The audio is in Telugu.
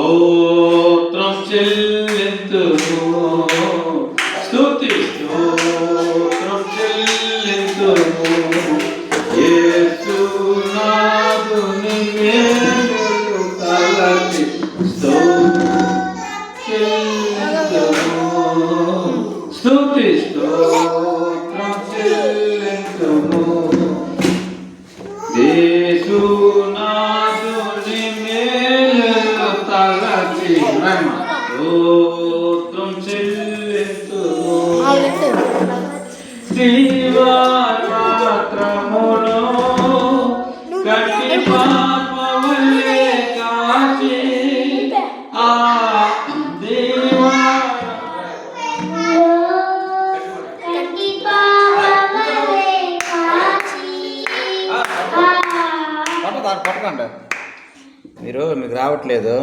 స్తోత్రం చెల్లింతుము స్తుతి స్తోత్రం చెల్లింతుము యేసునాథుని మేలులు తలచి స్తోత్రం చెల్లింతుము స్తుతి స్తోత్రం చెల్లింతుము యేసునాథుని మేలులు తలచి స్తోత్రం చెల్లింతుము జీవమాత్రమును కట్టి పాపవలే కాచి ఆ దేవా పట్టకండి మీరు మీకు రావట్లేదు.